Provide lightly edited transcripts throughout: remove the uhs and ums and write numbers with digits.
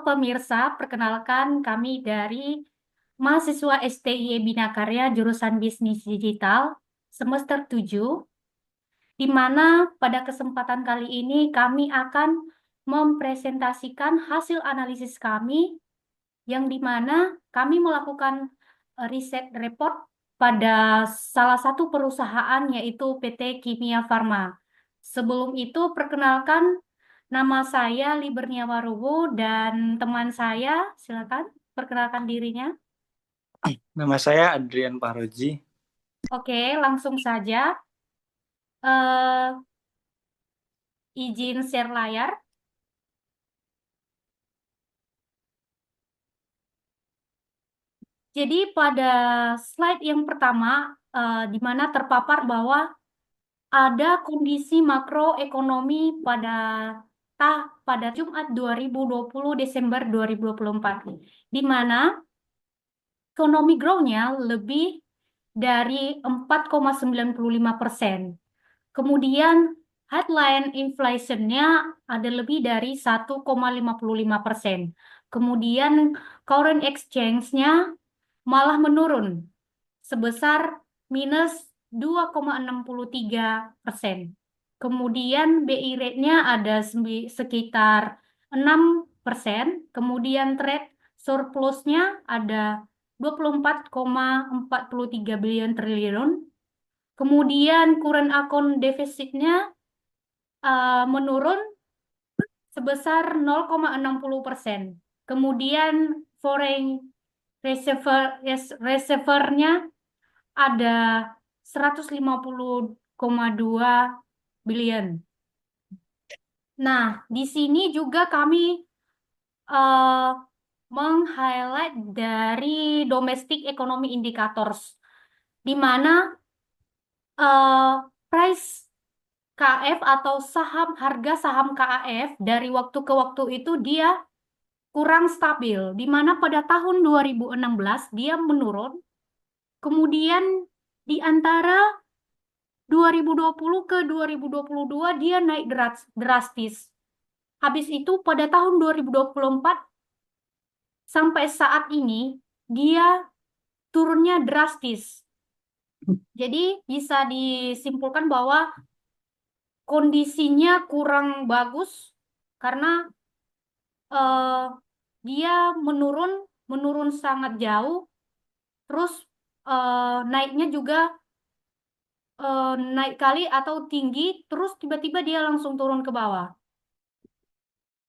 pemirsa, perkenalkan kami dari mahasiswa STIE Bina Karya jurusan Bisnis Digital semester 7, di mana pada kesempatan kali ini kami akan mempresentasikan hasil analisis kami yang di mana kami melakukan riset report pada salah satu perusahaan yaitu PT Kimia Farma. Sebelum itu, perkenalkan nama saya Libernia Warubu dan teman saya, silakan perkenalkan dirinya. Nama saya Adrian Paroji. Oke, langsung saja. Eh, izin share layar. Jadi pada slide yang pertama, di mana terpapar bahwa ada kondisi makroekonomi pada Jumat 2020 Desember 2024, di mana ekonomi growth-nya lebih dari 4,95%. Kemudian headline inflation-nya ada lebih dari 1,55%. Kemudian current exchange-nya malah menurun sebesar minus 2,63%. Kemudian BI rate-nya ada sekitar 6%. Kemudian trade surplus-nya ada 24,43 billion triliun. Kemudian current account deficit-nya menurun sebesar 0,60%. Kemudian foreign reserve-nya ada 150,2 billion. Nah, di sini juga kami uh, meng-highlight dari domestic economy indicators, di mana price KF atau harga saham KAF dari waktu ke waktu itu dia kurang stabil, di mana pada tahun 2016 dia menurun, kemudian di antara 2020 ke 2022 dia naik drastis. Habis itu pada tahun 2024 sampai saat ini dia turunnya drastis. Jadi bisa disimpulkan bahwa kondisinya kurang bagus karena eh, dia menurun sangat jauh, terus naiknya juga naik kali atau tinggi, terus tiba-tiba dia langsung turun ke bawah.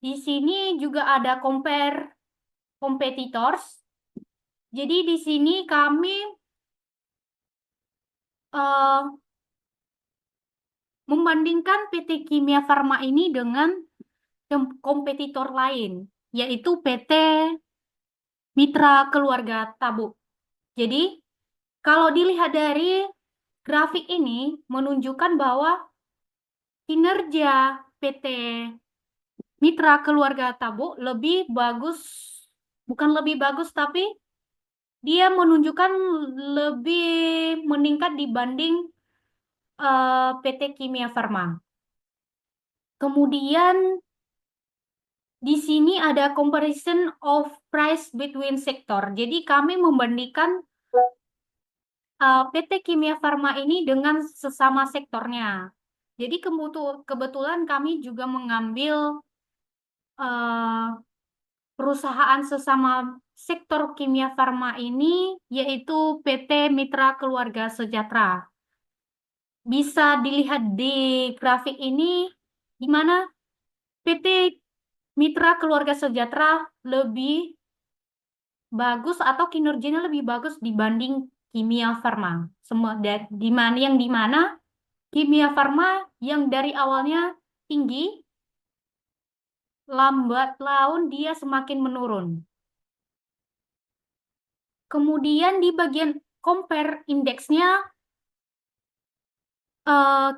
Di sini juga ada compare competitors. Jadi di sini kami eh, membandingkan PT Kimia Farma ini dengan kompetitor lain, yaitu PT Mitra Keluarga Tabuk. Jadi kalau dilihat dari grafik ini menunjukkan bahwa kinerja PT Mitra Keluarga Tabuk lebih bagus, bukan lebih bagus, tapi dia menunjukkan lebih meningkat dibanding PT Kimia Farma. Kemudian di sini ada comparison of price between sector. Jadi kami membandingkan PT Kimia Farma ini dengan sesama sektornya. Jadi kebetulan kami juga mengambil perusahaan sesama sektor kimia farma ini, yaitu PT Mitra Keluarga Sejahtera. Bisa dilihat di grafik ini, di mana PT Mitra Keluarga Sejahtera lebih bagus atau kinerjanya lebih bagus dibanding Kimia Farma. Di mana Kimia Farma yang dari awalnya tinggi, lambat laun dia semakin menurun. Kemudian di bagian compare indeksnya,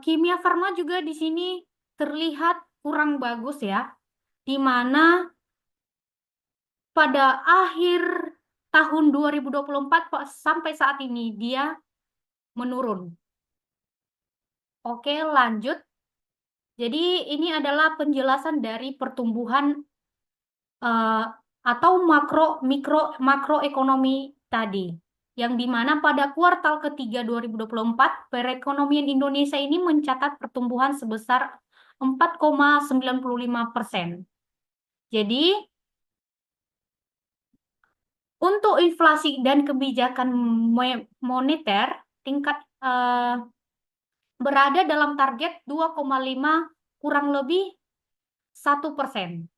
Kimia Farma juga di sini terlihat kurang bagus ya, di mana pada akhir tahun 2024 sampai saat ini dia menurun. Oke, lanjut. Jadi ini adalah penjelasan dari pertumbuhan atau makroekonomi tadi, yang dimana pada kuartal ketiga 2024 perekonomian Indonesia ini mencatat pertumbuhan sebesar 4,95%. Jadi untuk inflasi dan kebijakan moneter tingkat berada dalam target 2,5 kurang lebih 1%.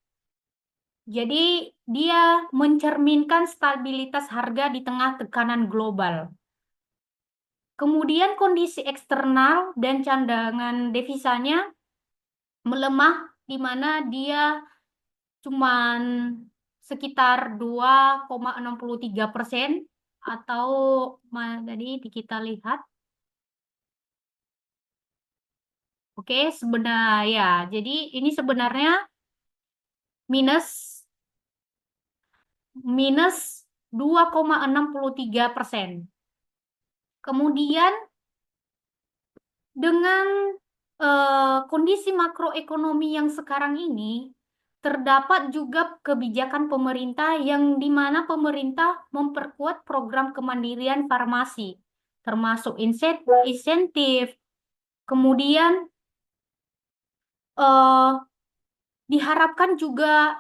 Jadi dia mencerminkan stabilitas harga di tengah tekanan global. Kemudian kondisi eksternal dan cadangan devisanya melemah, di mana dia cuman sekitar 2,63%, atau tadi kita lihat. Oke, sebenarnya ya. Jadi ini sebenarnya minus minus 2,63%. Kemudian dengan kondisi makroekonomi yang sekarang ini, terdapat juga kebijakan pemerintah yang di mana pemerintah memperkuat program kemandirian farmasi, termasuk insentif, kemudian eh, diharapkan juga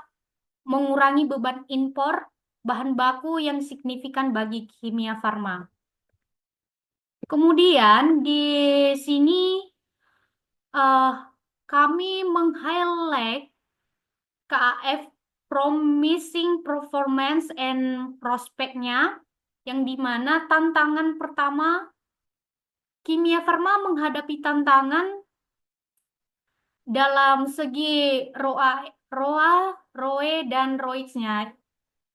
mengurangi beban impor bahan baku yang signifikan bagi kimia farma. Kemudian di sini eh, kami meng-highlight KAF Promising Performance and Prospeknya, yang dimana tantangan pertama, kimia farma menghadapi tantangan dalam segi ROE dan ROIC-nya,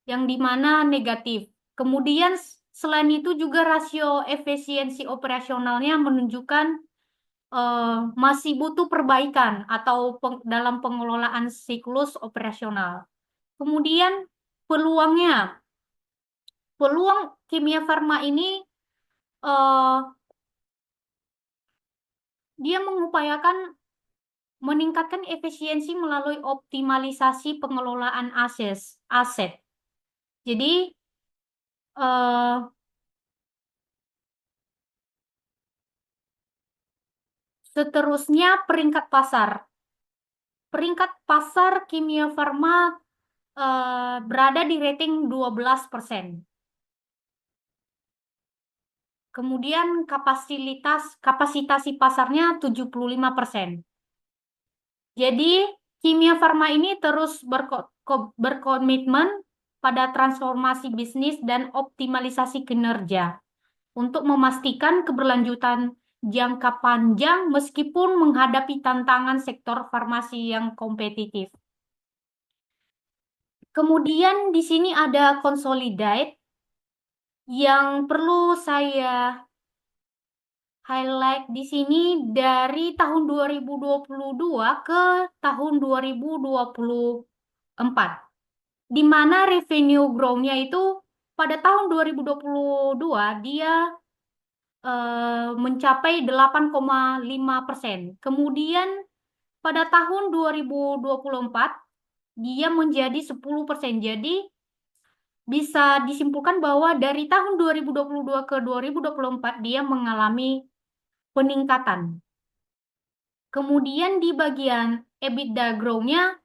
yang dimana negatif. Kemudian selain itu juga rasio efisiensi operasionalnya menunjukkan masih butuh perbaikan atau dalam pengelolaan siklus operasional. Kemudian peluangnya, peluang kimia farma ini eh, dia mengupayakan meningkatkan efisiensi melalui optimalisasi pengelolaan aset. Jadi eh, seterusnya peringkat pasar. Peringkat pasar kimia farma berada di rating 12%. Kemudian kapasitasi pasarnya 75%. Jadi kimia farma ini terus berkomitmen pada transformasi bisnis dan optimalisasi kinerja untuk memastikan keberlanjutan jangka panjang meskipun menghadapi tantangan sektor farmasi yang kompetitif. Kemudian di sini ada consolidate yang perlu saya highlight di sini dari tahun 2022 ke tahun 2024, di mana revenue growth-nya itu pada tahun 2022 dia mencapai 8,5%. Kemudian pada tahun 2024 dia menjadi 10%. Jadi bisa disimpulkan bahwa dari tahun 2022 ke 2024 dia mengalami peningkatan. Kemudian di bagian EBITDA growth-nya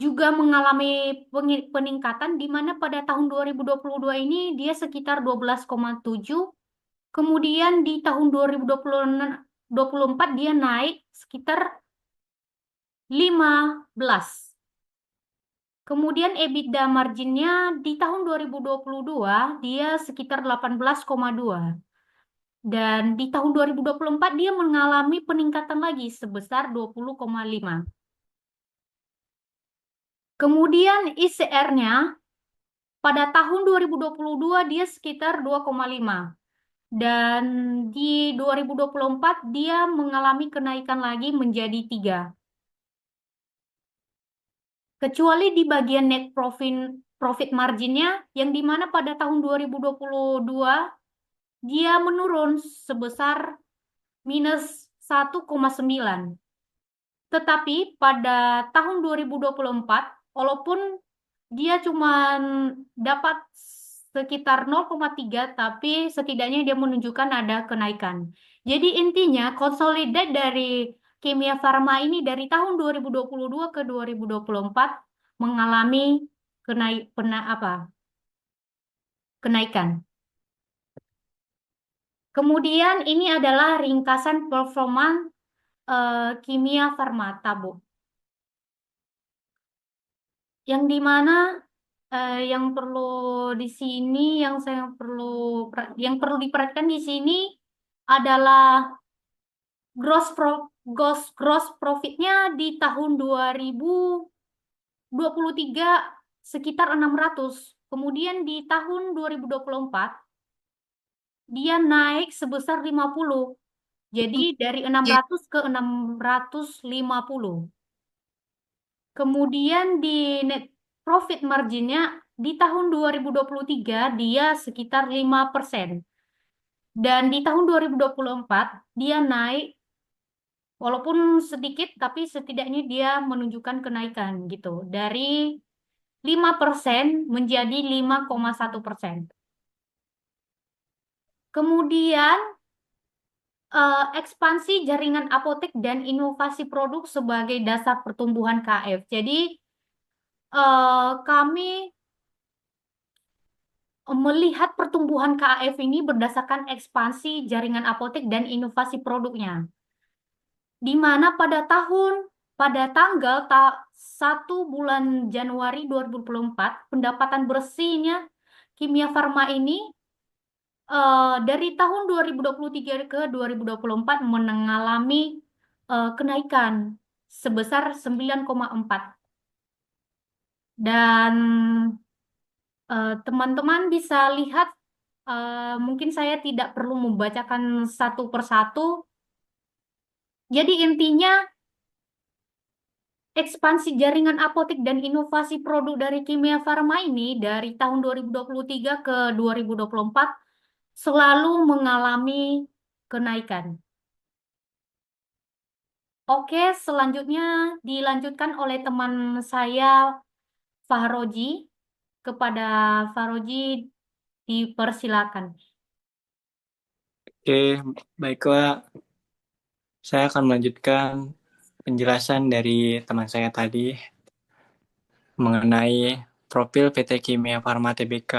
juga mengalami peningkatan, di mana pada tahun 2022 ini dia sekitar 12,7. Kemudian di tahun 2024 dia naik sekitar 15. Kemudian EBITDA marginnya di tahun 2022 dia sekitar 18,2. Dan di tahun 2024 dia mengalami peningkatan lagi sebesar 20,5. Kemudian ICR-nya pada tahun 2022 dia sekitar 2,5. Dan di 2024 dia mengalami kenaikan lagi menjadi 3. Kecuali di bagian net profit marginnya, yang dimana pada tahun 2022 dia menurun sebesar minus 1,9. Tetapi pada tahun 2024, walaupun dia cuman dapat sekitar 0,3, tapi setidaknya dia menunjukkan ada kenaikan. Jadi intinya konsolidat dari Kimia Farma ini dari tahun 2022 ke 2024 mengalami kenaikan. Kemudian ini adalah ringkasan performa Kimia Farma Tabo, yang dimana yang perlu di sini, yang perlu diperhatikan di sini adalah gross profitnya di tahun 2023 sekitar 600. Kemudian di tahun 2024 dia naik sebesar 50. Jadi dari 600 ke 650. Kemudian di net profit marginnya di tahun 2023 dia sekitar 5%. Dan di tahun 2024 dia naik walaupun sedikit tapi setidaknya dia menunjukkan kenaikan gitu. Dari 5% menjadi 5,1%. Kemudian ekspansi jaringan apotek dan inovasi produk sebagai dasar pertumbuhan KF. Jadi kami melihat pertumbuhan KAF ini berdasarkan ekspansi jaringan apotek dan inovasi produknya. Di mana pada tanggal 1 bulan Januari 2024, pendapatan bersihnya Kimia Farma ini dari tahun 2023 ke 2024 mengalami kenaikan sebesar 9,4. Dan teman-teman bisa lihat, mungkin saya tidak perlu membacakan satu persatu. Jadi intinya ekspansi jaringan apotek dan inovasi produk dari Kimia Farma ini dari tahun 2023 ke 2024 selalu mengalami kenaikan. Oke, selanjutnya dilanjutkan oleh teman saya Fahroji. Kepada Fahroji dipersilakan. Oke, baiklah. Saya akan melanjutkan penjelasan dari teman saya tadi mengenai profil PT Kimia Farma Tbk.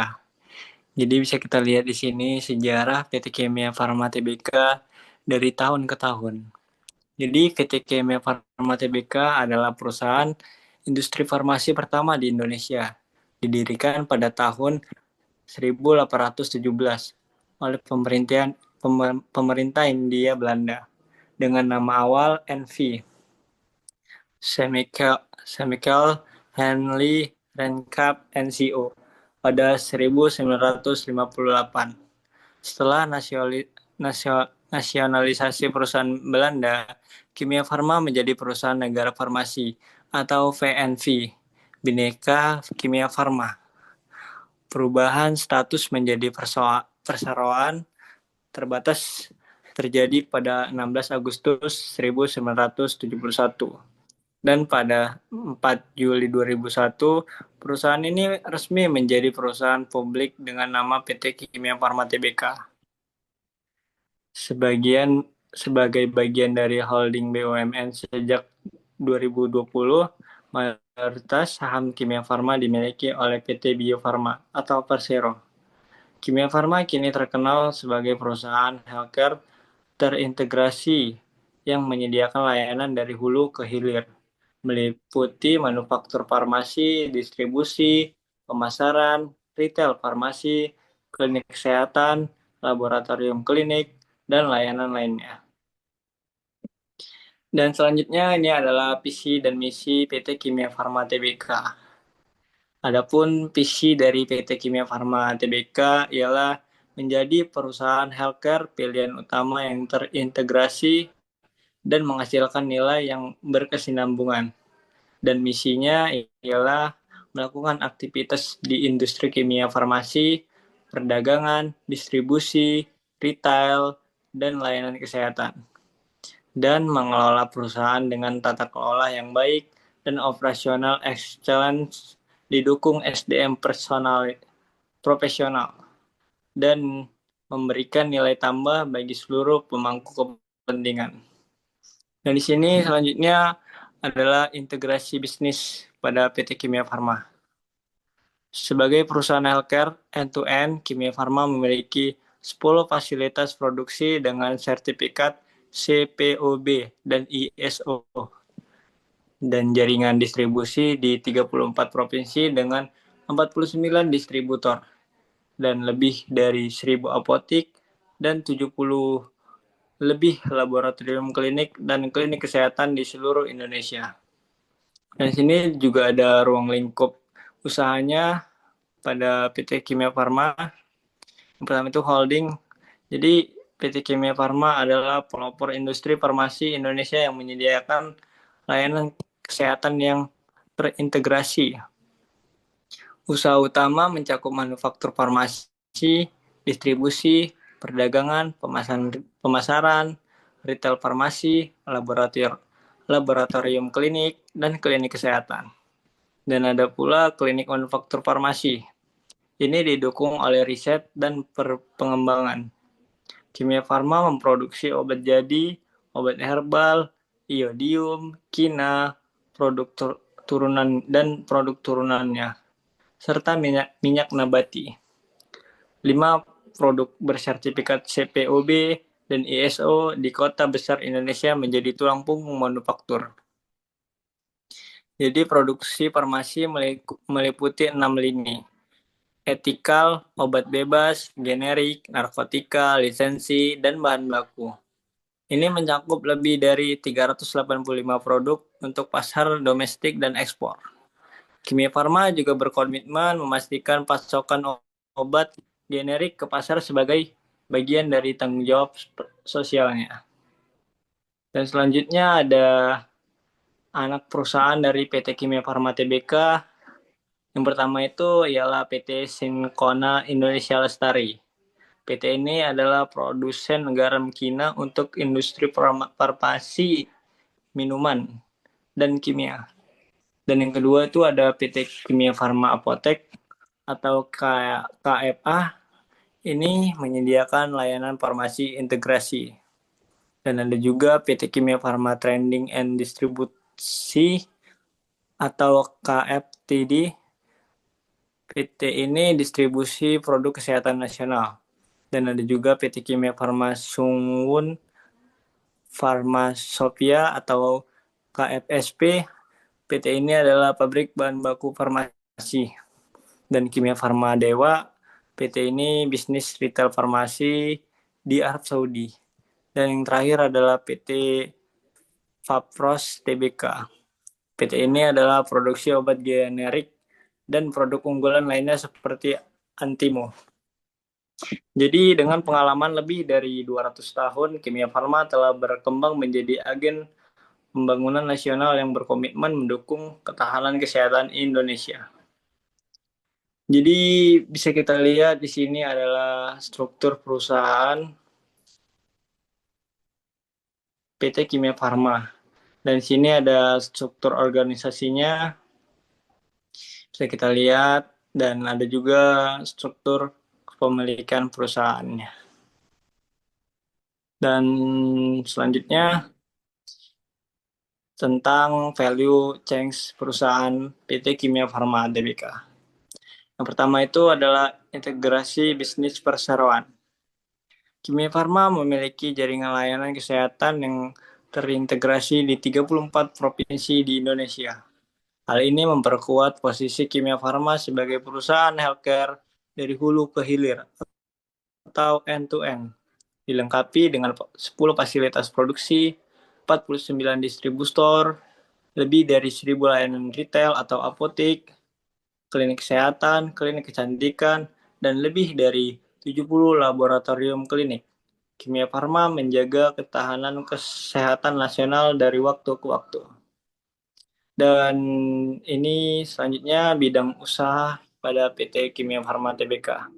Jadi bisa kita lihat di sini sejarah PT Kimia Farma Tbk dari tahun ke tahun. Jadi PT Kimia Farma Tbk adalah perusahaan industri farmasi pertama di Indonesia. Didirikan pada tahun 1817 oleh pemerintah Hindia Belanda dengan nama awal NV, Chemical Henley Rencap NCO, pada 1958. Setelah nasionalisasi perusahaan Belanda, Kimia Farma menjadi perusahaan negara farmasi atau VNV, Bhinneka Kimia Farma. Perubahan status menjadi perseroan terbatas terjadi pada 16 Agustus 1971. Dan pada 4 Juli 2001, perusahaan ini resmi menjadi perusahaan publik dengan nama PT Kimia Farma Tbk. Sebagai bagian dari holding BUMN sejak 2020, mayoritas saham Kimia Farma dimiliki oleh PT Bio Farma atau Persero. Kimia Farma kini terkenal sebagai perusahaan healthcare terintegrasi yang menyediakan layanan dari hulu ke hilir, meliputi manufaktur farmasi, distribusi, pemasaran, retail farmasi, klinik kesehatan, laboratorium klinik, dan layanan lainnya. Dan selanjutnya ini adalah visi dan misi PT Kimia Farma Tbk. Adapun visi dari PT Kimia Farma Tbk ialah menjadi perusahaan healthcare pilihan utama yang terintegrasi dan menghasilkan nilai yang berkesinambungan. Dan misinya ialah melakukan aktivitas di industri kimia farmasi, perdagangan, distribusi, retail, dan layanan kesehatan. Dan mengelola perusahaan dengan tata kelola yang baik dan operasional excellence didukung SDM personal profesional, dan memberikan nilai tambah bagi seluruh pemangku kepentingan. Dan di sini selanjutnya adalah integrasi bisnis pada PT Kimia Farma. Sebagai perusahaan healthcare end-to-end, Kimia Farma memiliki 10 fasilitas produksi dengan sertifikat CPOB dan ISO, dan jaringan distribusi di 34 provinsi dengan 49 distributor, dan lebih dari 1.000 apotik dan 70 lebih laboratorium klinik dan klinik kesehatan di seluruh Indonesia. Dan di sini juga ada ruang lingkup usahanya pada PT Kimia Farma. Yang pertama itu holding. Jadi PT Kimia Farma adalah pelopor industri farmasi Indonesia yang menyediakan layanan kesehatan yang terintegrasi. Usaha utama mencakup manufaktur farmasi, distribusi, perdagangan, pemasaran, retail farmasi, laboratorium klinik, dan klinik kesehatan. Dan ada pula klinik manufaktur farmasi. Ini didukung oleh riset dan pengembangan. Kimia Farma memproduksi obat jadi, obat herbal, iodium, kina, produk turunan dan produk turunannya, serta minyak nabati. 5 produk bersertifikat CPOB dan ISO di kota besar Indonesia menjadi tulang punggung manufaktur. Jadi produksi farmasi meliputi 6 lini: etikal, obat bebas, generik, narkotika, lisensi, dan bahan baku. Ini mencakup lebih dari 385 produk untuk pasar domestik dan ekspor. Kimia Farma juga berkomitmen memastikan pasokan obat generik ke pasar sebagai bagian dari tanggung jawab sosialnya. Dan selanjutnya ada anak perusahaan dari PT Kimia Farma Tbk. Yang pertama itu ialah PT Sinkona Indonesia Lestari. PT ini adalah produsen garam kina untuk industri farmasi, minuman, dan kimia. Dan yang kedua itu ada PT Kimia Farma Apotek atau KFA. Ini menyediakan layanan farmasi integrasi. Dan ada juga PT Kimia Farma Trading and Distribusi atau KFTD. PT ini distribusi produk kesehatan nasional. Dan ada juga PT Kimia Farma Sungwun Farmasopia atau KFSP. PT ini adalah pabrik bahan baku farmasi. Dan Kimia Farma Dewa, PT ini bisnis retail farmasi di Arab Saudi. Dan yang terakhir adalah PT Fapros Tbk. PT ini adalah produksi obat generik dan produk unggulan lainnya seperti Antimo. Jadi dengan pengalaman lebih dari 200 tahun, Kimia Farma telah berkembang menjadi agen pembangunan nasional yang berkomitmen mendukung ketahanan kesehatan Indonesia. Jadi bisa kita lihat di sini adalah struktur perusahaan PT Kimia Farma. Dan di sini ada struktur organisasinya, bisa kita lihat, dan ada juga struktur kepemilikan perusahaannya. Dan selanjutnya tentang value change perusahaan PT Kimia Farma Tbk. Yang pertama itu adalah integrasi bisnis perseroan. Kimia Farma memiliki jaringan layanan kesehatan yang terintegrasi di 34 provinsi di Indonesia. Hal ini memperkuat posisi Kimia Farma sebagai perusahaan healthcare dari hulu ke hilir atau end-to-end, dilengkapi dengan 10 fasilitas produksi, 49 distributor, lebih dari 1.000 layanan retail atau apotik, klinik kesehatan, klinik kecantikan, dan lebih dari 70 laboratorium klinik. Kimia Farma menjaga ketahanan kesehatan nasional dari waktu ke waktu. Dan ini selanjutnya bidang usaha pada PT Kimia Farma Tbk.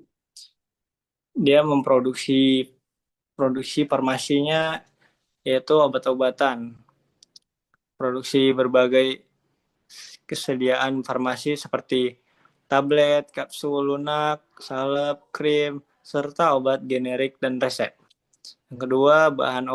Dia produksi farmasinya yaitu obat-obatan, produksi berbagai kesediaan farmasi seperti tablet, kapsul lunak, salep, krim, serta obat generik dan resep. Yang kedua, bahan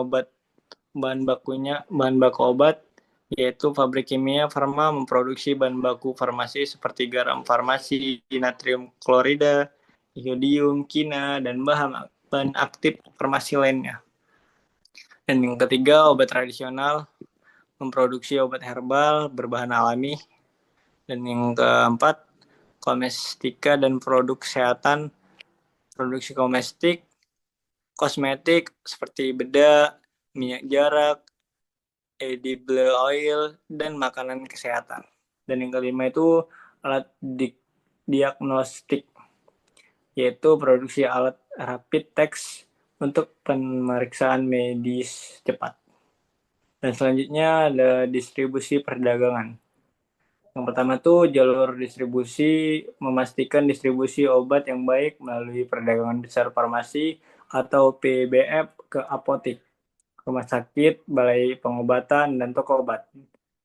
baku obat yaitu pabrik kimia farma memproduksi bahan baku farmasi seperti garam farmasi, natrium klorida, iodium, kina, dan bahan aktif farmasi lainnya. Dan yang ketiga, obat tradisional memproduksi obat herbal berbahan alami. Dan yang keempat, komestika dan produk kesehatan, produksi kosmetik seperti bedak, minyak jarak, edible oil, dan makanan kesehatan. Dan yang kelima itu alat diagnostik, yaitu produksi alat rapid test untuk pemeriksaan medis cepat. Dan selanjutnya ada distribusi perdagangan. Yang pertama tuh jalur distribusi, memastikan distribusi obat yang baik melalui perdagangan besar farmasi atau PBF ke apotek, rumah sakit, balai pengobatan, dan toko obat.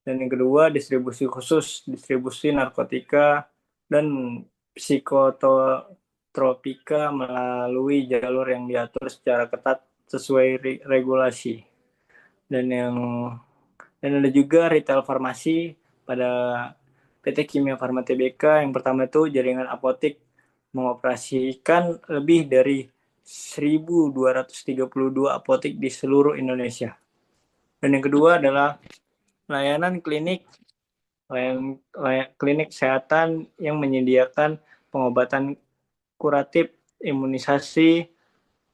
Dan yang kedua, distribusi khusus, distribusi narkotika dan psikotropika melalui jalur yang diatur secara ketat sesuai regulasi. Dan ada juga retail farmasi pada PT Kimia Farma Tbk. Yang pertama itu jaringan apotek mengoperasikan lebih dari 1.232 apotek di seluruh Indonesia. Dan yang kedua adalah layanan klinik kesehatan yang menyediakan pengobatan kuratif, imunisasi,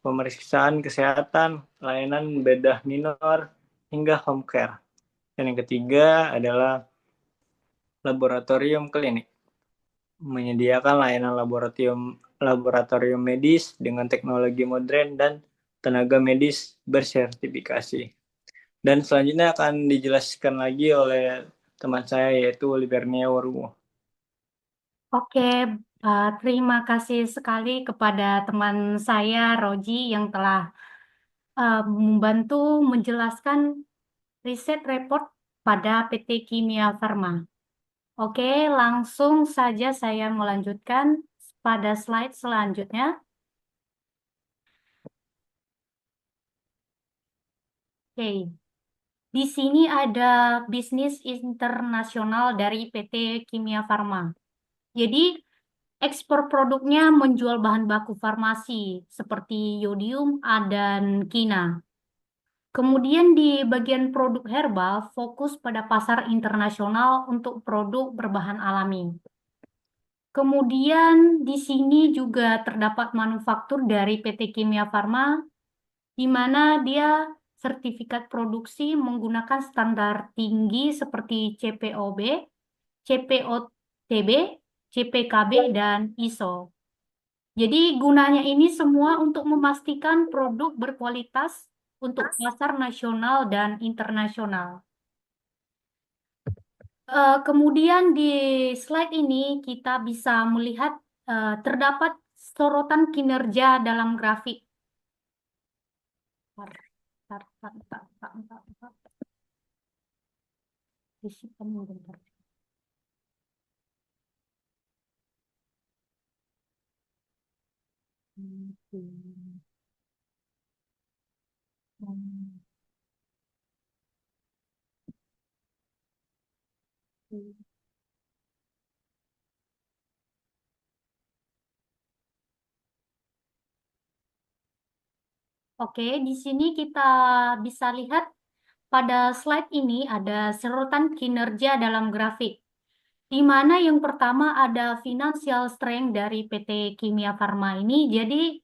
pemeriksaan kesehatan, layanan bedah minor, hingga home care. Dan yang ketiga adalah laboratorium klinik, menyediakan layanan laboratorium medis dengan teknologi modern dan tenaga medis bersertifikasi. Dan selanjutnya akan dijelaskan lagi oleh teman saya yaitu Libernia Warumo. Oke, terima kasih sekali kepada teman saya, Roji, yang telah membantu menjelaskan riset report pada PT Kimia Farma. Oke, langsung saja saya melanjutkan pada slide selanjutnya. Oke, di sini ada bisnis internasional dari PT Kimia Farma. Jadi, ekspor produknya menjual bahan baku farmasi seperti yodium, A, dan kina. Kemudian di bagian produk herbal fokus pada pasar internasional untuk produk berbahan alami. Kemudian di sini juga terdapat manufaktur dari PT Kimia Farma, di mana dia sertifikat produksi menggunakan standar tinggi seperti CPOB, CPOTB, CPKB, dan ISO. Jadi gunanya ini semua untuk memastikan produk berkualitas untuk pasar nasional dan internasional. Kemudian di slide ini kita bisa melihat terdapat sorotan kinerja dalam grafik. Oke, di sini kita bisa lihat pada slide ini ada sorotan kinerja dalam grafik, di mana yang pertama ada financial strength dari PT Kimia Farma ini. Jadi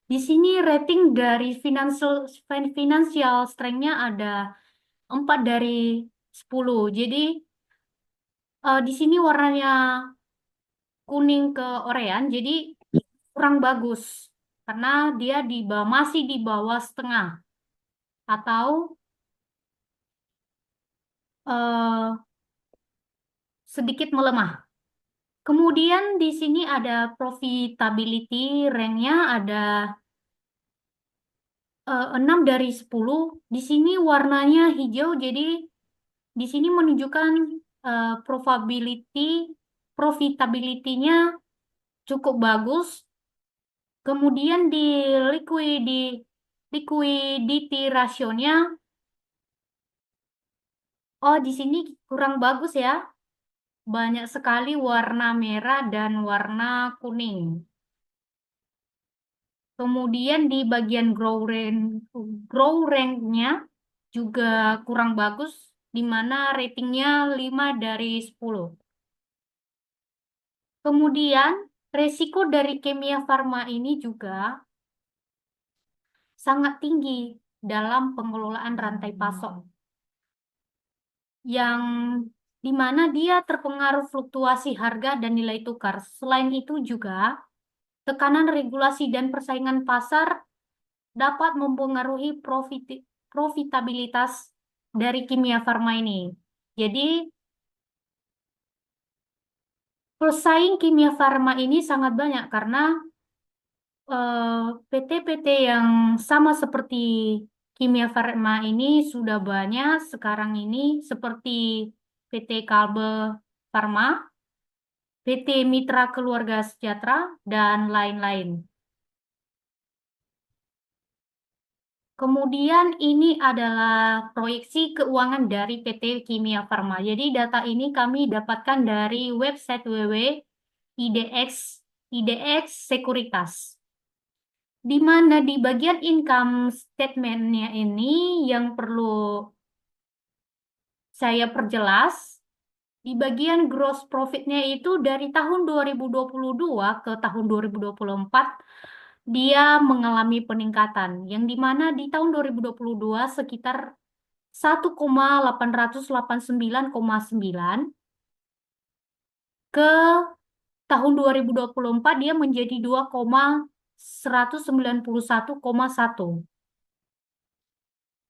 di sini rating dari financial strength-nya ada 4 dari 10. Jadi di sini warnanya kuning ke orean, jadi kurang bagus karena dia masih di bawah setengah atau sedikit melemah. Kemudian di sini ada profitability rank-nya ada 6 dari 10. Di sini warnanya hijau, jadi di sini menunjukkan probability profitability-nya cukup bagus. Kemudian di liquidity rasionya, oh di sini kurang bagus ya. Banyak sekali warna merah dan warna kuning. Kemudian di bagian grow rank-nya juga kurang bagus, di mana ratingnya 5 dari 10. Kemudian resiko dari Kimia Farma ini juga sangat tinggi dalam pengelolaan rantai pasok, yang di mana dia terpengaruh fluktuasi harga dan nilai tukar. Selain itu juga, tekanan regulasi dan persaingan pasar dapat mempengaruhi profitabilitas dari Kimia Farma ini. Jadi, pesaing Kimia Farma ini sangat banyak karena PT-PT yang sama seperti Kimia Farma ini sudah banyak sekarang ini, seperti PT Kalbe Farma, PT Mitra Keluarga Sejahtera, dan lain-lain. Kemudian ini adalah proyeksi keuangan dari PT Kimia Farma. Jadi data ini kami dapatkan dari website IDX Sekuritas. Di mana di bagian income statement-nya ini yang perlu saya perjelas, di bagian gross profit-nya itu dari tahun 2022 ke tahun 2024, dia mengalami peningkatan, yang dimana di tahun 2022 sekitar 1,889,9, ke tahun 2024 dia menjadi 2,191,1.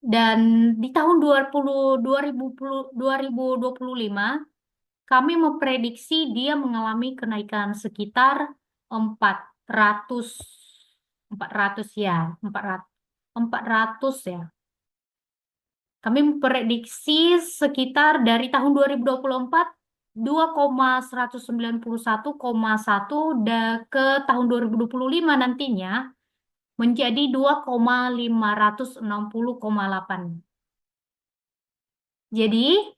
Dan di tahun 2025 kami memprediksi dia mengalami kenaikan sekitar 400 400 ya, 400 ya. Kami memprediksi sekitar dari tahun 2024 2,191,1 ke tahun 2025 nantinya menjadi 2,560,8. Jadi,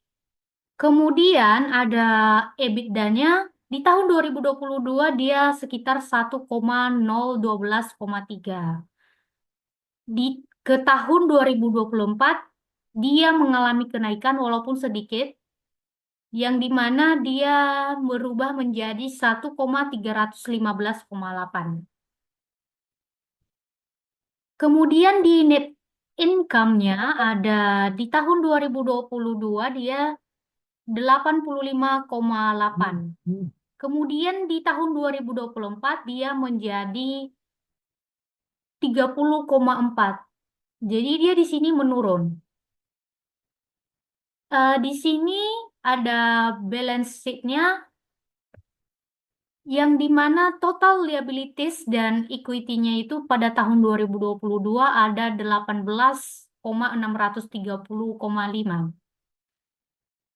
kemudian ada EBITDA-nya di tahun 2022 dia sekitar 1,012,3. Ke tahun 2024 dia mengalami kenaikan walaupun sedikit, yang dimana dia berubah menjadi 1,315,8. Kemudian di net income-nya ada di tahun 2022 dia 85,8. Kemudian di tahun 2024 dia menjadi 30,4. Jadi dia di sini menurun. Di sini ada balance sheet-nya yang dimana total liabilities dan equity-nya itu pada tahun 2022 ada 18,630,5.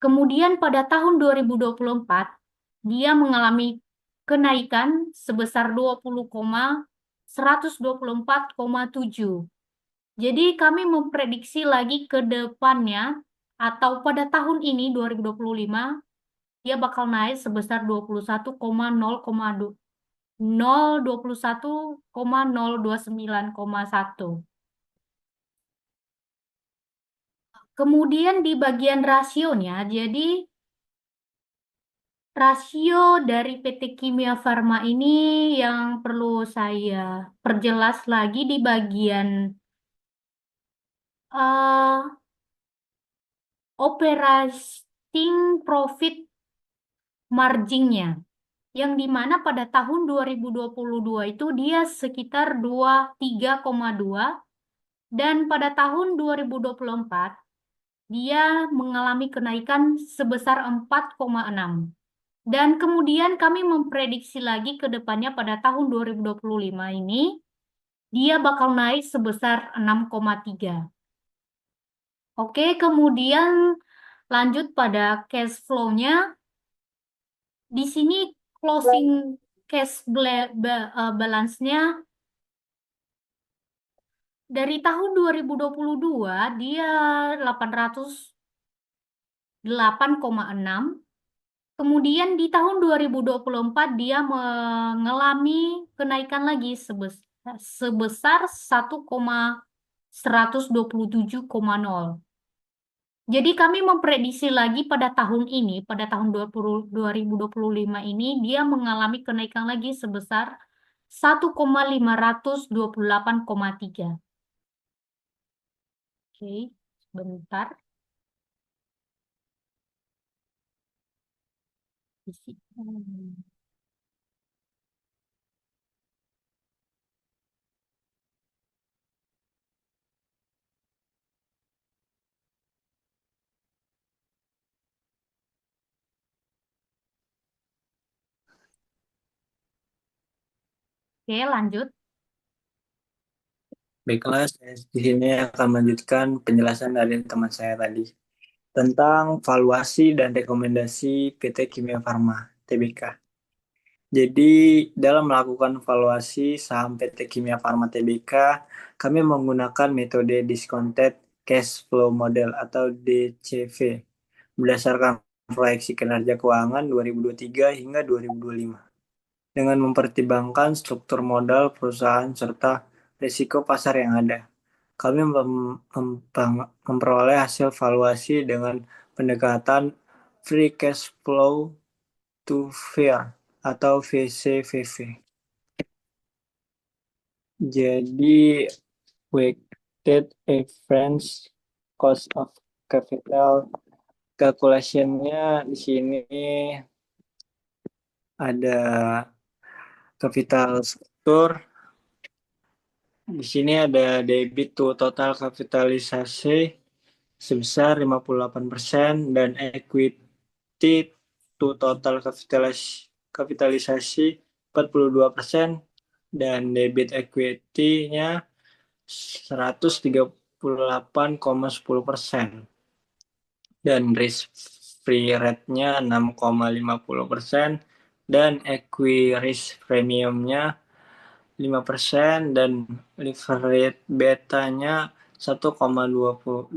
Kemudian pada tahun 2024 dia mengalami kenaikan sebesar 124,7. Jadi kami memprediksi lagi ke depannya atau pada tahun ini 2025 dia bakal naik sebesar 21,029,1. Kemudian di bagian rasionya, jadi rasio dari PT Kimia Farma ini yang perlu saya perjelas lagi di bagian operating profit margin-nya, yang dimana pada tahun 2022 itu dia sekitar 23,2, dan pada tahun 2024 dia mengalami kenaikan sebesar 4,6. Dan kemudian kami memprediksi lagi ke depannya pada tahun 2025 ini dia bakal naik sebesar 6,3. Oke, kemudian lanjut pada cash flow-nya. Di sini closing cash balance-nya dari tahun 2022 dia 808,6. Kemudian di tahun 2024 dia mengalami kenaikan lagi sebesar 1,127,0. Jadi kami memprediksi lagi pada tahun ini, pada tahun 2025 ini, dia mengalami kenaikan lagi sebesar 1,528,3. Oke, sebentar. Oke, lanjut. Baiklah, saya di sini akan melanjutkan penjelasan dari teman saya tadi tentang valuasi dan rekomendasi PT Kimia Farma Tbk. Jadi, dalam melakukan valuasi saham PT Kimia Farma Tbk, kami menggunakan metode Discounted Cash Flow Model atau DCV berdasarkan proyeksi kinerja keuangan 2023 hingga 2025 dengan mempertimbangkan struktur modal perusahaan serta risiko pasar yang ada. Kami memperoleh hasil valuasi dengan pendekatan Free Cash Flow to Fair atau VCVV. Jadi, Weighted Average Cost of Capital calculation-nya di sini ada capital struktur. Di sini ada debit to total kapitalisasi sebesar 58% dan equity to total kapitalisasi 42% dan debit equity-nya 138,10% dan risk free rate-nya 6,50% dan equity risk premium-nya 5% dan leverage betanya 1,25%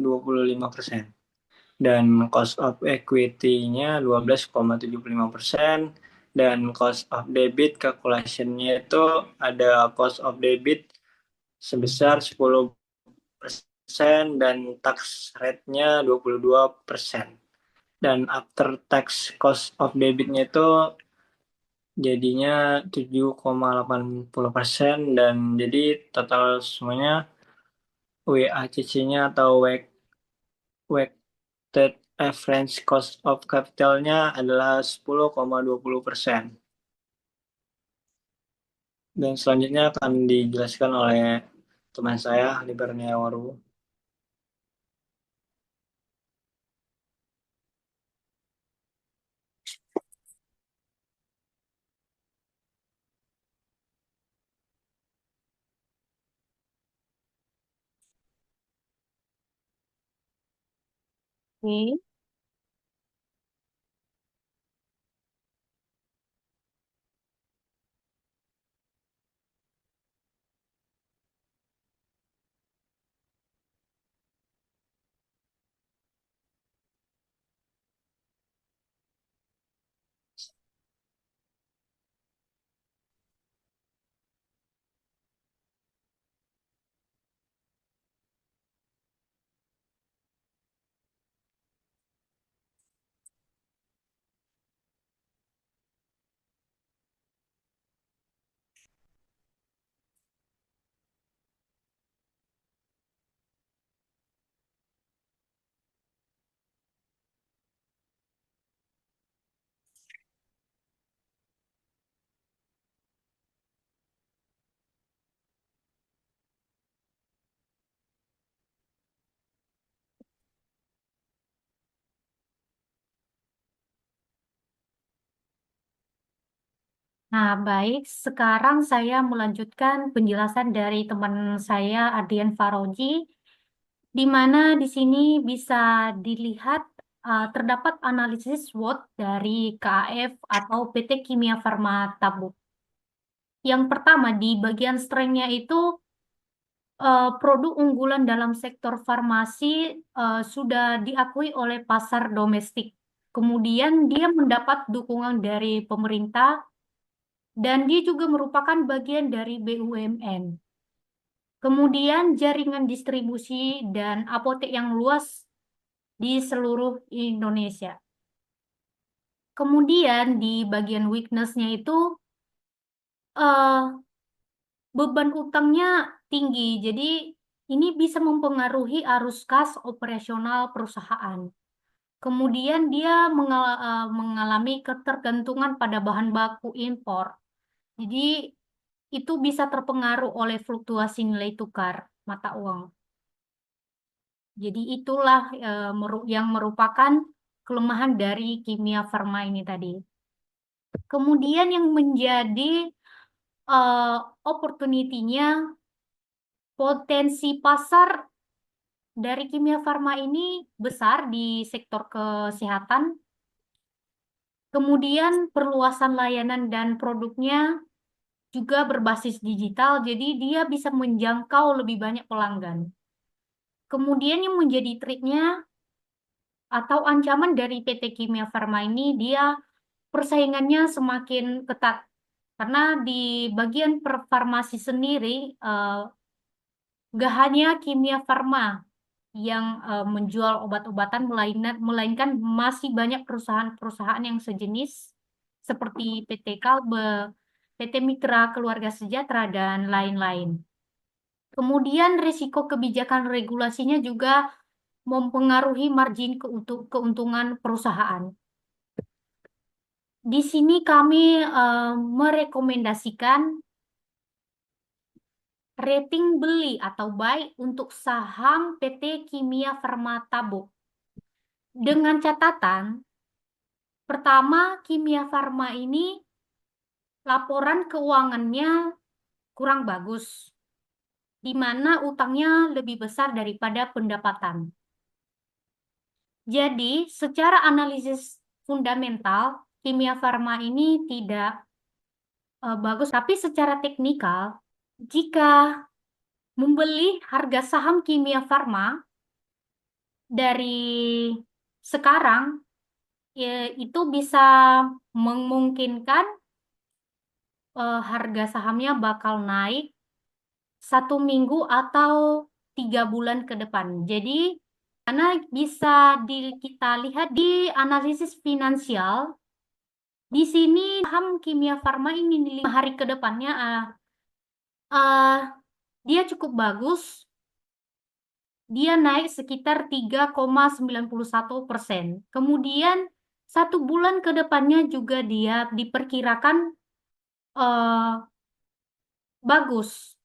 dan cost of equity-nya 12,75% dan cost of debit calculation-nya itu ada cost of debit sebesar 10% dan tax rate-nya 22%. Dan after tax cost of debit-nya itu jadinya 7,80% dan jadi total semuanya WACC-nya atau Weighted Average Cost of Capital-nya adalah 10,20%. Dan selanjutnya akan dijelaskan oleh teman saya, Libernia Waru. Oke. Nah, baik. Sekarang saya melanjutkan penjelasan dari teman saya, Adrian Faroji, di mana di sini bisa dilihat terdapat analisis SWOT dari KAF atau PT Kimia Farma Tabuk. Yang pertama, di bagian strength-nya itu produk unggulan dalam sektor farmasi sudah diakui oleh pasar domestik. Kemudian dia mendapat dukungan dari pemerintah dan dia juga merupakan bagian dari BUMN. Kemudian jaringan distribusi dan apotek yang luas di seluruh Indonesia. Kemudian di bagian weakness-nya itu eh, beban utangnya tinggi. Jadi ini bisa mempengaruhi arus kas operasional perusahaan. Kemudian dia mengalami ketergantungan pada bahan baku impor. Jadi itu bisa terpengaruh oleh fluktuasi nilai tukar mata uang. Jadi itulah yang merupakan kelemahan dari Kimia Farma ini tadi. Kemudian yang menjadi eh, opportunity-nya, potensi pasar dari Kimia Farma ini besar di sektor kesehatan. Kemudian perluasan layanan dan produknya juga berbasis digital, jadi dia bisa menjangkau lebih banyak pelanggan. Kemudian yang menjadi triknya atau ancaman dari PT Kimia Farma ini, dia persaingannya semakin ketat. Karena di bagian farmasi sendiri, gak hanya Kimia Farma yang menjual obat-obatan, melainkan masih banyak perusahaan-perusahaan yang sejenis seperti PT Kalbe, PT Mitra Keluarga Sejahtera, dan lain-lain. Kemudian risiko kebijakan regulasinya juga mempengaruhi margin keuntungan perusahaan. Di sini kami merekomendasikan rating beli atau buy untuk saham PT Kimia Farma Tabuk. Dengan catatan, pertama, Kimia Farma ini laporan keuangannya kurang bagus, di mana utangnya lebih besar daripada pendapatan. Jadi, secara analisis fundamental, Kimia Farma ini tidak bagus, tapi secara teknikal, jika membeli harga saham Kimia Farma dari sekarang, itu bisa memungkinkan harga sahamnya bakal naik 1 minggu atau 3 bulan ke depan. Jadi, karena bisa kita lihat di analisis finansial, di sini saham Kimia Farma ini di 5 hari ke depannya uh, dia cukup bagus. Dia naik sekitar 3,91%. Kemudian 1 bulan ke depannya juga dia diperkirakan uh, bagus.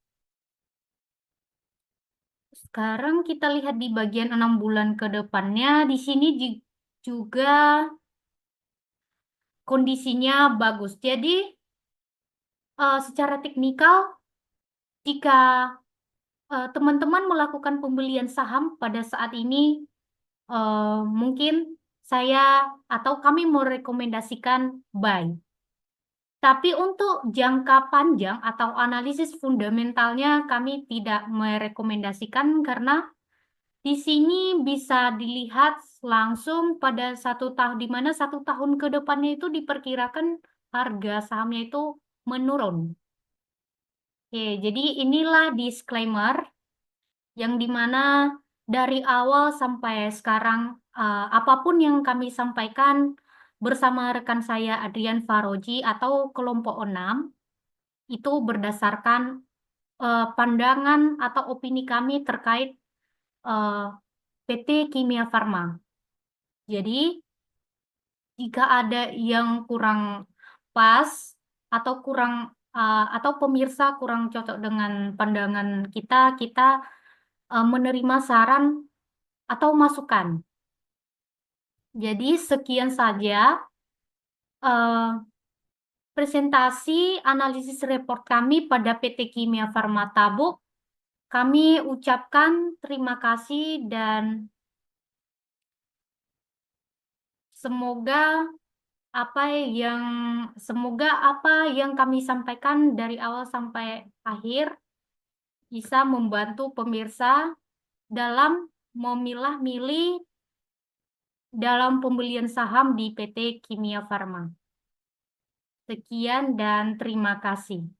Sekarang kita lihat di bagian 6 bulan ke depannya, di sini juga kondisinya bagus. Jadi, secara teknikal, jika teman-teman melakukan pembelian saham pada saat ini, mungkin saya atau kami merekomendasikan buy. Tapi untuk jangka panjang atau analisis fundamentalnya kami tidak merekomendasikan karena di sini bisa dilihat langsung pada 1 tahun, di mana 1 tahun ke depannya itu diperkirakan harga sahamnya itu menurun. Oke, jadi inilah disclaimer yang dimana dari awal sampai sekarang apapun yang kami sampaikan bersama rekan saya Adrian Faroji atau kelompok 6 itu berdasarkan pandangan atau opini kami terkait eh, PT Kimia Farma. Jadi, jika ada yang kurang pas atau atau pemirsa kurang cocok dengan pandangan kita, kita menerima saran atau masukan. Jadi, sekian saja eh, presentasi analisis report kami pada PT Kimia Farma Tabuk. Kami ucapkan terima kasih dan Semoga semoga apa yang kami sampaikan dari awal sampai akhir bisa membantu pemirsa dalam memilah-milih dalam pembelian saham di PT Kimia Farma. Sekian dan terima kasih.